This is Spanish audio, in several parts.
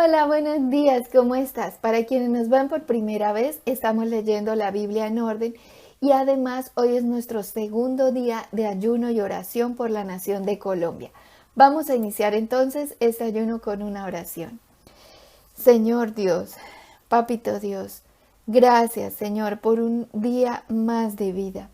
Hola, buenos días, ¿cómo estás? Para quienes nos ven por primera vez, estamos leyendo la Biblia en orden y además hoy es nuestro segundo día de ayuno y oración por la nación de Colombia. Vamos a iniciar entonces este ayuno con una oración. Señor Dios, Papito Dios, gracias Señor por un día más de vida.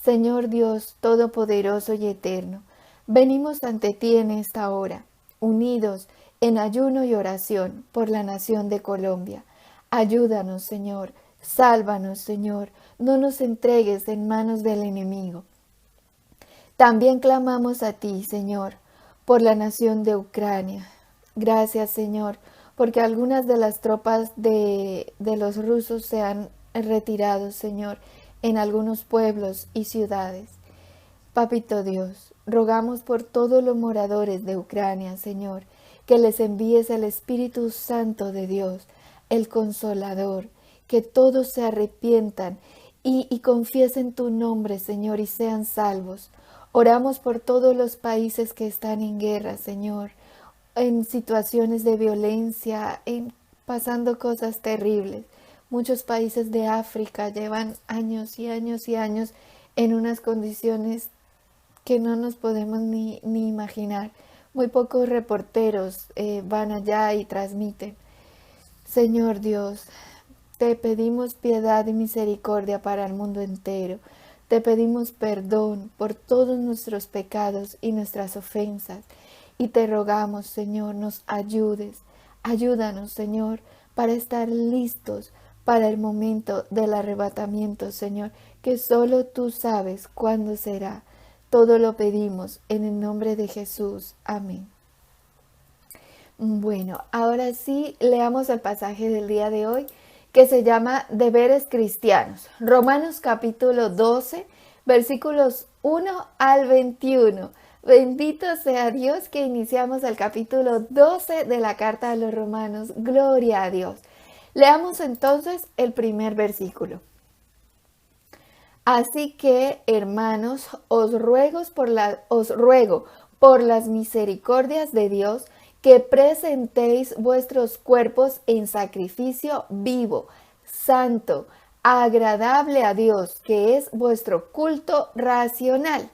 Señor Dios Todopoderoso y Eterno, venimos ante ti en esta hora, unidos en ayuno y oración por la nación de Colombia. Ayúdanos, Señor, sálvanos, Señor, no nos entregues en manos del enemigo. También clamamos a ti, Señor, por la nación de Ucrania. Gracias, Señor, porque algunas de las tropas de los rusos se han retirado, Señor, en algunos pueblos y ciudades. Papito Dios, rogamos por todos los moradores de Ucrania, Señor, que les envíes el Espíritu Santo de Dios, el Consolador, que todos se arrepientan y confiesen tu nombre, Señor, y sean salvos. Oramos por todos los países que están en guerra, Señor, en situaciones de violencia, pasando cosas terribles. Muchos países de África llevan años y años y años en unas condiciones que no nos podemos ni imaginar. Muy pocos reporteros van allá y transmiten. Señor Dios, te pedimos piedad y misericordia para el mundo entero. Te pedimos perdón por todos nuestros pecados y nuestras ofensas. Y te rogamos, Señor, nos ayudes. Ayúdanos, Señor, para estar listos para el momento del arrebatamiento, Señor, que solo tú sabes cuándo será. Todo lo pedimos en el nombre de Jesús. Amén. Bueno, ahora sí leamos el pasaje del día de hoy que se llama Deberes Cristianos. Romanos capítulo 12, versículos 1 al 21. Bendito sea Dios que iniciamos el capítulo 12 de la carta de los Romanos. Gloria a Dios. Leamos entonces el primer versículo. Así que, hermanos, os ruego por las misericordias de Dios que presentéis vuestros cuerpos en sacrificio vivo, santo, agradable a Dios, que es vuestro culto racional.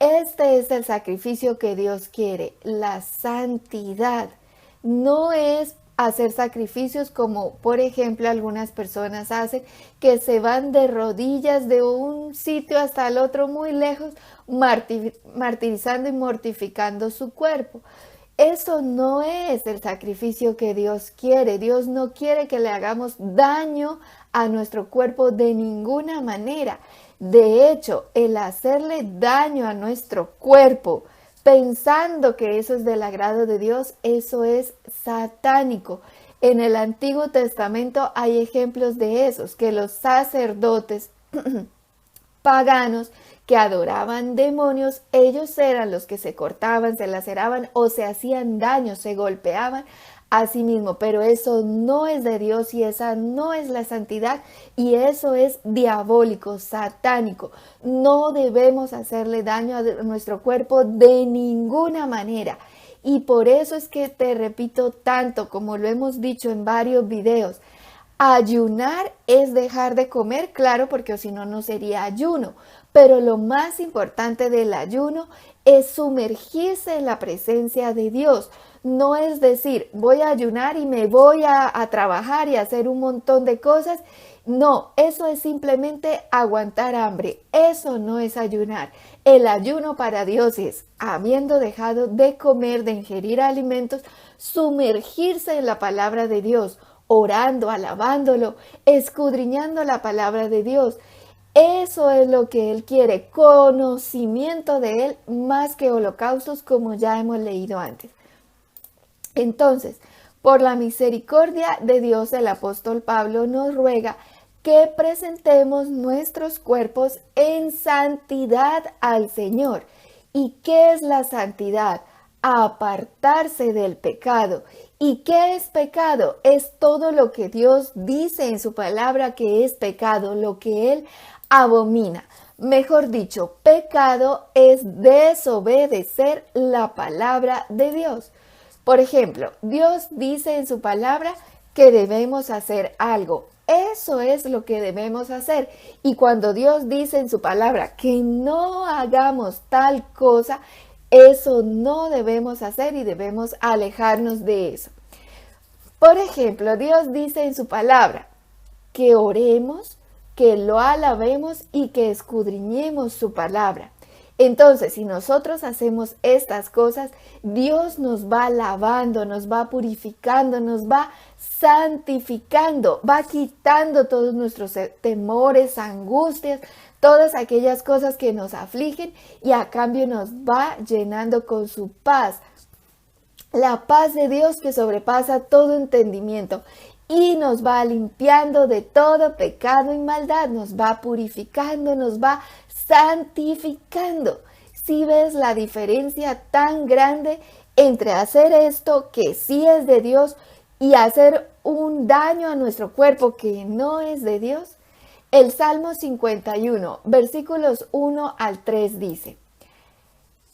Este es el sacrificio que Dios quiere, la santidad. No es hacer sacrificios como, por ejemplo, algunas personas hacen, que se van de rodillas de un sitio hasta el otro muy lejos, martirizando y mortificando su cuerpo. Eso no es el sacrificio que Dios quiere. Dios no quiere que le hagamos daño a nuestro cuerpo de ninguna manera. De hecho, el hacerle daño a nuestro cuerpo, pensando que eso es del agrado de Dios, eso es satánico. En el Antiguo Testamento hay ejemplos de esos, que los sacerdotes paganos que adoraban demonios, ellos eran los que se cortaban, se laceraban o se hacían daño, se golpeaban a sí mismo, pero eso no es de Dios y esa no es la santidad y eso es diabólico, satánico. No debemos hacerle daño a nuestro cuerpo de ninguna manera. Y por eso es que te repito tanto, como lo hemos dicho en varios videos, ayunar es dejar de comer, claro, porque si no, no sería ayuno. Pero lo más importante del ayuno es sumergirse en la presencia de Dios. No es decir, voy a ayunar y me voy a trabajar y a hacer un montón de cosas. No, eso es simplemente aguantar hambre. Eso no es ayunar. El ayuno para Dios es, habiendo dejado de comer, de ingerir alimentos, sumergirse en la palabra de Dios, orando, alabándolo, escudriñando la palabra de Dios. Eso es lo que Él quiere, conocimiento de Él más que holocaustos, como ya hemos leído antes. Entonces, por la misericordia de Dios, el apóstol Pablo nos ruega que presentemos nuestros cuerpos en santidad al Señor. ¿Y qué es la santidad? Apartarse del pecado. ¿Y qué es pecado? Es todo lo que Dios dice en su palabra que es pecado, lo que Él abomina. Mejor dicho, pecado es desobedecer la palabra de Dios. Por ejemplo, Dios dice en su palabra que debemos hacer algo. Eso es lo que debemos hacer. Y cuando Dios dice en su palabra que no hagamos tal cosa, eso no debemos hacer y debemos alejarnos de eso. Por ejemplo, Dios dice en su palabra que oremos, que lo alabemos y que escudriñemos su palabra. Entonces, si nosotros hacemos estas cosas, Dios nos va lavando, nos va purificando, nos va santificando, va quitando todos nuestros temores, angustias, todas aquellas cosas que nos afligen y a cambio nos va llenando con su paz. La paz de Dios que sobrepasa todo entendimiento y nos va limpiando de todo pecado y maldad, nos va purificando, nos va santificando. ¿Sí ves la diferencia tan grande entre hacer esto que sí es de Dios y hacer un daño a nuestro cuerpo que no es de Dios? El Salmo 51, versículos 1 al 3 dice: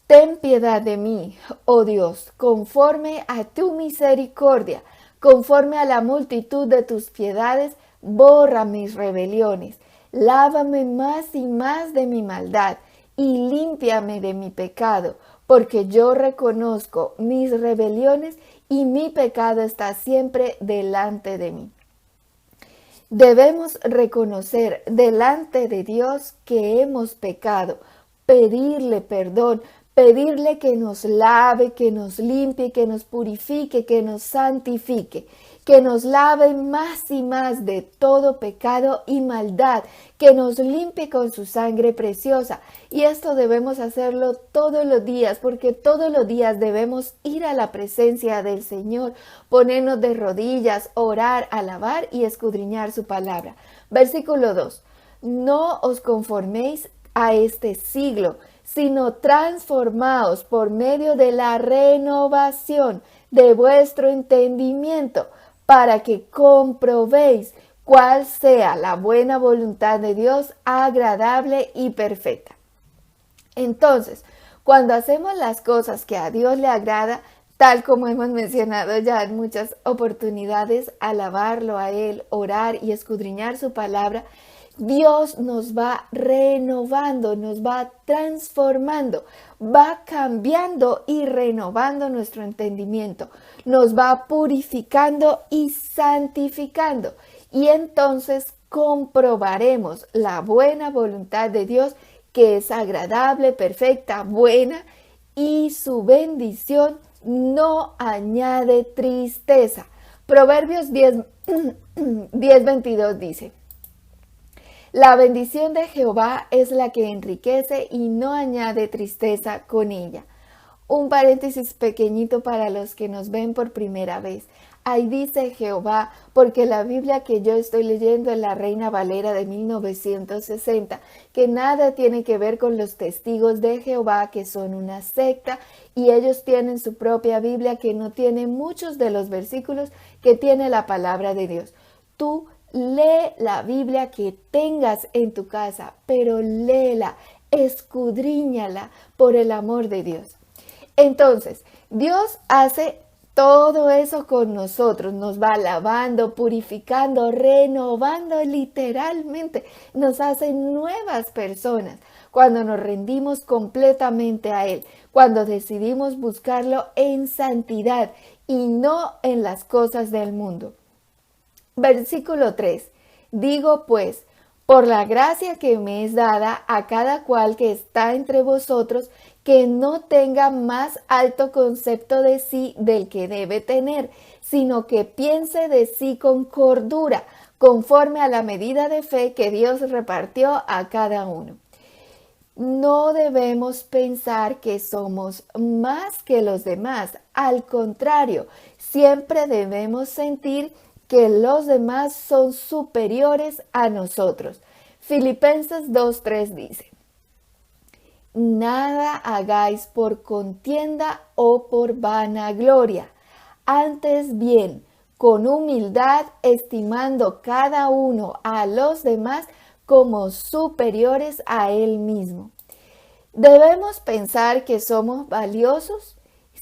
Ten piedad de mí, oh Dios, conforme a tu misericordia, conforme a la multitud de tus piedades, borra mis rebeliones. Lávame más y más de mi maldad y límpiame de mi pecado, porque yo reconozco mis rebeliones y mi pecado está siempre delante de mí. Debemos reconocer delante de Dios que hemos pecado, pedirle perdón, pedirle que nos lave, que nos limpie, que nos purifique, que nos santifique, que nos lave más y más de todo pecado y maldad, que nos limpie con su sangre preciosa. Y esto debemos hacerlo todos los días, porque todos los días debemos ir a la presencia del Señor, ponernos de rodillas, orar, alabar y escudriñar su palabra. Versículo 2. No os conforméis a este siglo, sino transformaos por medio de la renovación de vuestro entendimiento, para que comprobéis cuál sea la buena voluntad de Dios, agradable y perfecta. Entonces, cuando hacemos las cosas que a Dios le agrada, tal como hemos mencionado ya en muchas oportunidades, alabarlo a Él, orar y escudriñar su palabra, Dios nos va renovando, nos va transformando, va cambiando y renovando nuestro entendimiento, nos va purificando y santificando. Y entonces comprobaremos la buena voluntad de Dios, que es agradable, perfecta, buena, y su bendición no añade tristeza. Proverbios 10:22 dice: La bendición de Jehová es la que enriquece y no añade tristeza con ella. Un paréntesis pequeñito para los que nos ven por primera vez. Ahí dice Jehová, porque la Biblia que yo estoy leyendo es la Reina Valera de 1960, que nada tiene que ver con los testigos de Jehová, que son una secta, y ellos tienen su propia Biblia que no tiene muchos de los versículos que tiene la palabra de Dios. Tú lee la Biblia que tengas en tu casa, pero léela, escudriñala por el amor de Dios. Entonces, Dios hace todo eso con nosotros, nos va lavando, purificando, renovando literalmente, nos hace nuevas personas cuando nos rendimos completamente a Él, cuando decidimos buscarlo en santidad y no en las cosas del mundo. Versículo 3. Digo pues, por la gracia que me es dada a cada cual que está entre vosotros, que no tenga más alto concepto de sí del que debe tener, sino que piense de sí con cordura, conforme a la medida de fe que Dios repartió a cada uno. No debemos pensar que somos más que los demás. Al contrario, siempre debemos sentir que los demás son superiores a nosotros. Filipenses 2:3 dice: Nada hagáis por contienda o por vanagloria, antes bien, con humildad, estimando cada uno a los demás como superiores a él mismo. ¿Debemos pensar que somos valiosos?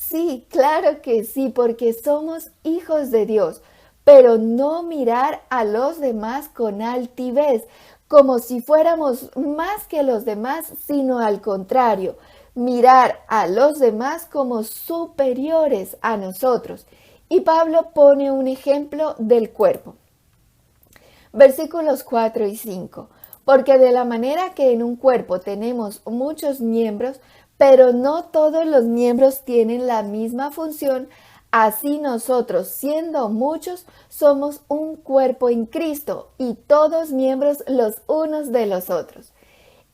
Sí, claro que sí, porque somos hijos de Dios, pero no mirar a los demás con altivez, como si fuéramos más que los demás, sino al contrario, mirar a los demás como superiores a nosotros. Y Pablo pone un ejemplo del cuerpo. Versículos 4 y 5. Porque de la manera que en un cuerpo tenemos muchos miembros, pero no todos los miembros tienen la misma función, así nosotros, siendo muchos, somos un cuerpo en Cristo y todos miembros los unos de los otros.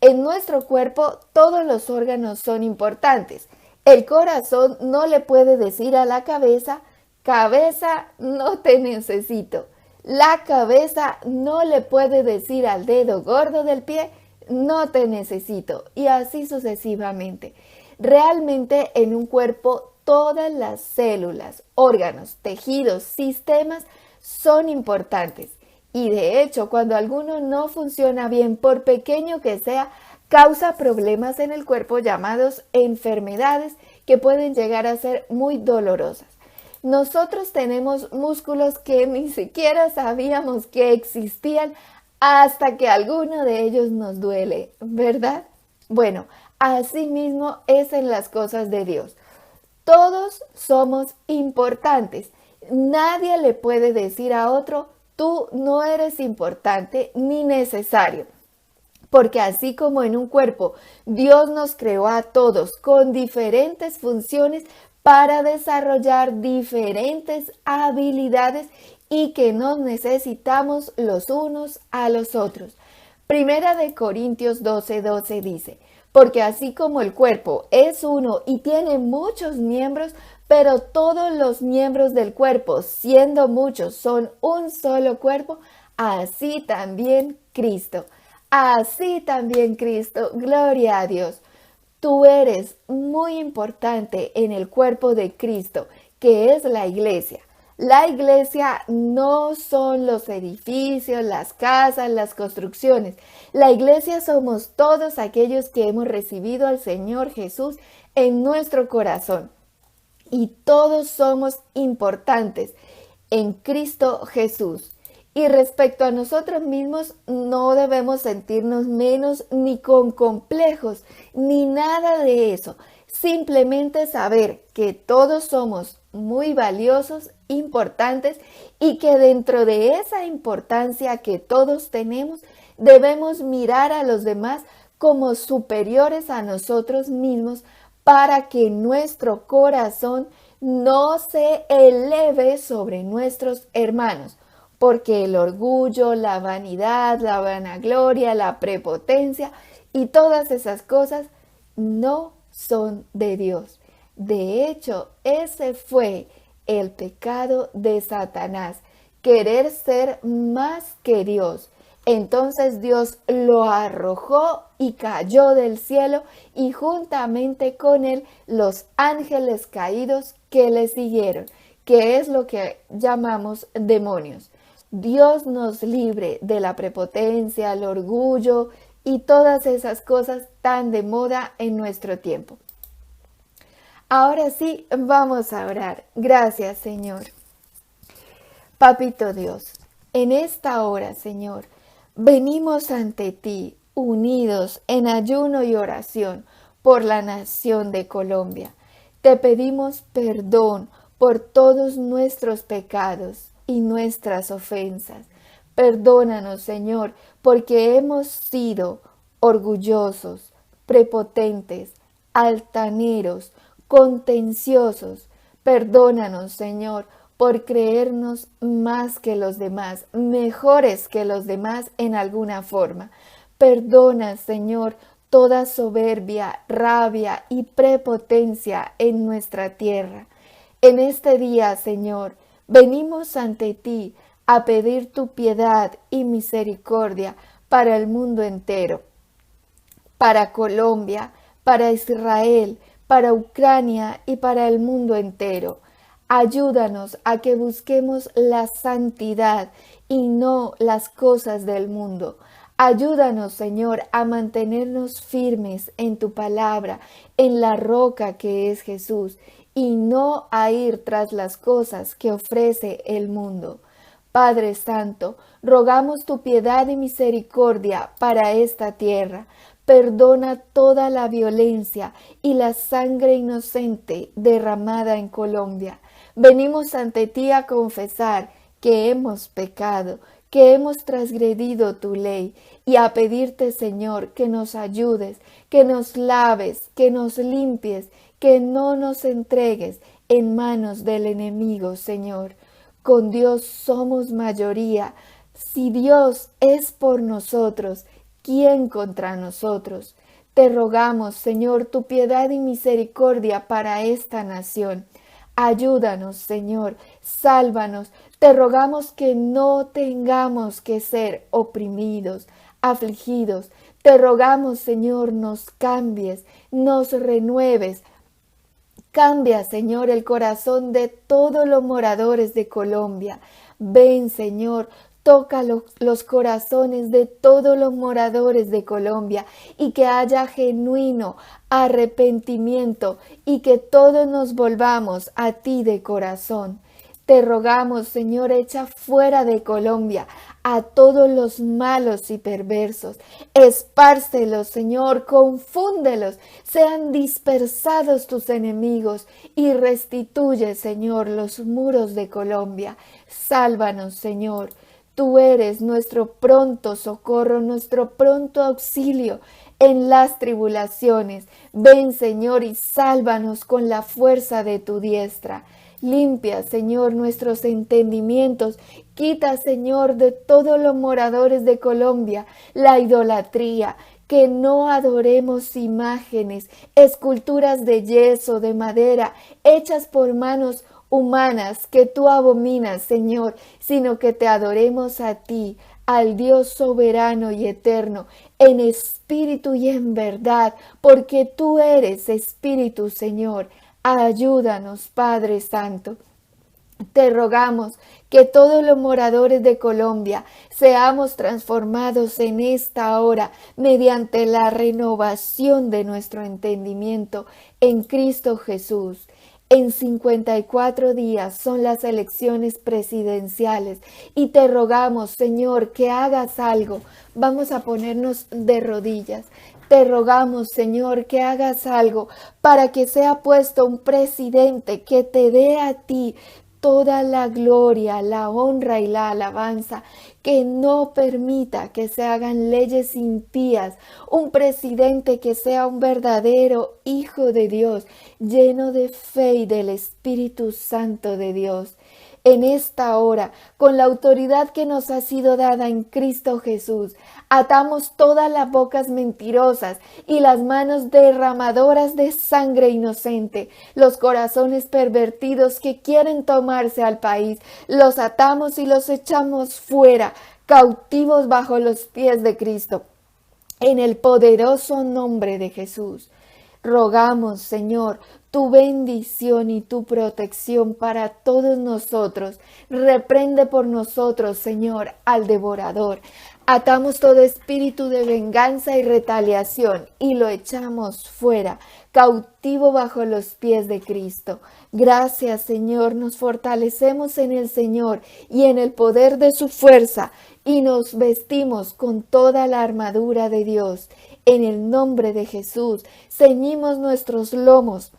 En nuestro cuerpo todos los órganos son importantes. El corazón no le puede decir a la cabeza, cabeza, no te necesito. La cabeza no le puede decir al dedo gordo del pie, no te necesito. Y así sucesivamente. Realmente en un cuerpo todas las células, órganos, tejidos, sistemas son importantes. Y de hecho, cuando alguno no funciona bien, por pequeño que sea, causa problemas en el cuerpo llamados enfermedades que pueden llegar a ser muy dolorosas. Nosotros tenemos músculos que ni siquiera sabíamos que existían hasta que alguno de ellos nos duele, ¿verdad? Bueno, así mismo es en las cosas de Dios. Todos somos importantes. Nadie le puede decir a otro, tú no eres importante ni necesario. Porque así como en un cuerpo, Dios nos creó a todos con diferentes funciones para desarrollar diferentes habilidades y que nos necesitamos los unos a los otros. Primera de Corintios 12:12 dice, porque así como el cuerpo es uno y tiene muchos miembros, pero todos los miembros del cuerpo, siendo muchos, son un solo cuerpo, así también Cristo. Así también Cristo, gloria a Dios. Tú eres muy importante en el cuerpo de Cristo, que es la iglesia. La iglesia no son los edificios, las casas, las construcciones. La iglesia somos todos aquellos que hemos recibido al Señor Jesús en nuestro corazón. Y todos somos importantes en Cristo Jesús. Y respecto a nosotros mismos, no debemos sentirnos menos ni con complejos, ni nada de eso. Simplemente saber que todos somos muy valiosos, importantes y que dentro de esa importancia que todos tenemos, debemos mirar a los demás como superiores a nosotros mismos para que nuestro corazón no se eleve sobre nuestros hermanos. Porque el orgullo, la vanidad, la vanagloria, la prepotencia y todas esas cosas no son de Dios. De hecho, ese fue el pecado de Satanás, querer ser más que Dios. Entonces Dios lo arrojó y cayó del cielo y juntamente con él los ángeles caídos que le siguieron, que es lo que llamamos demonios. Dios nos libre de la prepotencia, el orgullo y todas esas cosas tan de moda en nuestro tiempo. Ahora sí, vamos a orar. Gracias, Señor. Papito Dios, en esta hora, Señor, venimos ante ti, unidos en ayuno y oración por la nación de Colombia. Te pedimos perdón por todos nuestros pecados y nuestras ofensas. Perdónanos, Señor, porque hemos sido orgullosos, prepotentes, altaneros, contenciosos. Perdónanos, Señor, por creernos más que los demás, mejores que los demás en alguna forma. Perdona, Señor, toda soberbia, rabia y prepotencia en nuestra tierra. En este día, Señor, venimos ante ti a pedir tu piedad y misericordia para el mundo entero, para Colombia, para Israel, para Ucrania y para el mundo entero. Ayúdanos a que busquemos la santidad y no las cosas del mundo. Ayúdanos, Señor, a mantenernos firmes en tu palabra, en la roca que es Jesús, y no a ir tras las cosas que ofrece el mundo. Padre Santo, rogamos tu piedad y misericordia para esta tierra. Perdona toda la violencia y la sangre inocente derramada en Colombia. Venimos ante ti a confesar que hemos pecado, que hemos transgredido tu ley, y a pedirte, Señor, que nos ayudes, que nos laves, que nos limpies, que no nos entregues en manos del enemigo, Señor. Con Dios somos mayoría. Si Dios es por nosotros, ¿quién contra nosotros? Te rogamos, Señor, tu piedad y misericordia para esta nación. Ayúdanos, Señor, sálvanos. Te rogamos que no tengamos que ser oprimidos, afligidos. Te rogamos, Señor, nos cambies, nos renueves. Cambia, Señor, el corazón de todos los moradores de Colombia. Ven, Señor, toca los corazones de todos los moradores de Colombia y que haya genuino arrepentimiento y que todos nos volvamos a ti de corazón. Te rogamos, Señor, echa fuera de Colombia a todos los malos y perversos. Espárcelos, Señor, confúndelos, sean dispersados tus enemigos y restituye, Señor, los muros de Colombia. Sálvanos, Señor. Tú eres nuestro pronto socorro, nuestro pronto auxilio en las tribulaciones. Ven, Señor, y sálvanos con la fuerza de tu diestra. Limpia, Señor, nuestros entendimientos. Quita, Señor, de todos los moradores de Colombia la idolatría. Que no adoremos imágenes, esculturas de yeso, de madera, hechas por manos humanas que tú abominas, Señor, sino que te adoremos a ti, al Dios soberano y eterno, en espíritu y en verdad, porque tú eres Espíritu, Señor. Ayúdanos, Padre Santo. Te rogamos que todos los moradores de Colombia seamos transformados en esta hora mediante la renovación de nuestro entendimiento en Cristo Jesús. En 54 días son las elecciones presidenciales y te rogamos, Señor, que hagas algo. Vamos a ponernos de rodillas. Te rogamos, Señor, que hagas algo para que sea puesto un presidente que te dé a ti toda la gloria, la honra y la alabanza, que no permita que se hagan leyes impías, un presidente que sea un verdadero Hijo de Dios, lleno de fe y del Espíritu Santo de Dios. En esta hora, con la autoridad que nos ha sido dada en Cristo Jesús, atamos todas las bocas mentirosas y las manos derramadoras de sangre inocente, los corazones pervertidos que quieren tomarse al país, los atamos y los echamos fuera, cautivos bajo los pies de Cristo. En el poderoso nombre de Jesús, rogamos, Señor, tu bendición y tu protección para todos nosotros. Reprende por nosotros, Señor, al devorador. Atamos todo espíritu de venganza y retaliación y lo echamos fuera, cautivo bajo los pies de Cristo. Gracias, Señor, nos fortalecemos en el Señor y en el poder de su fuerza y nos vestimos con toda la armadura de Dios. En el nombre de Jesús, ceñimos nuestros lomos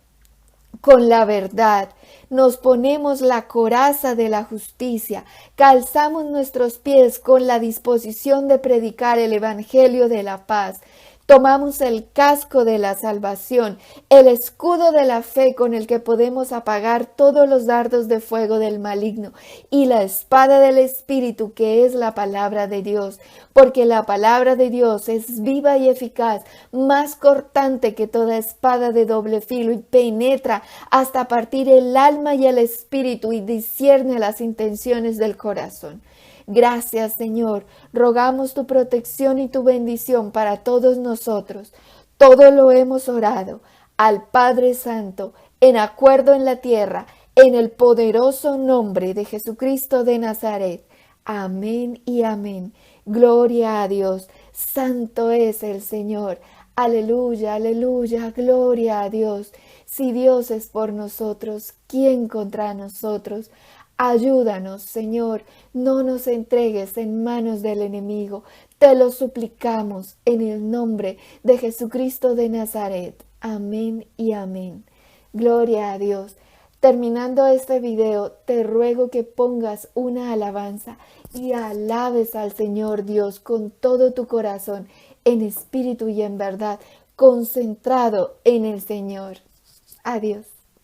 con la verdad, nos ponemos la coraza de la justicia, calzamos nuestros pies con la disposición de predicar el evangelio de la paz. Tomamos el casco de la salvación, el escudo de la fe con el que podemos apagar todos los dardos de fuego del maligno y la espada del Espíritu que es la palabra de Dios, porque la palabra de Dios es viva y eficaz, más cortante que toda espada de doble filo y penetra hasta partir el alma y el espíritu y discierne las intenciones del corazón. Gracias, Señor. Rogamos tu protección y tu bendición para todos nosotros. Todo lo hemos orado al Padre Santo, en acuerdo en la tierra, en el poderoso nombre de Jesucristo de Nazaret. Amén y amén. Gloria a Dios. Santo es el Señor. Aleluya, aleluya, gloria a Dios. Si Dios es por nosotros, ¿quién contra nosotros? Ayúdanos, Señor, no nos entregues en manos del enemigo. Te lo suplicamos en el nombre de Jesucristo de Nazaret. Amén y amén. Gloria a Dios. Terminando este video, te ruego que pongas una alabanza y alabes al Señor Dios con todo tu corazón, en espíritu y en verdad, concentrado en el Señor. Adiós.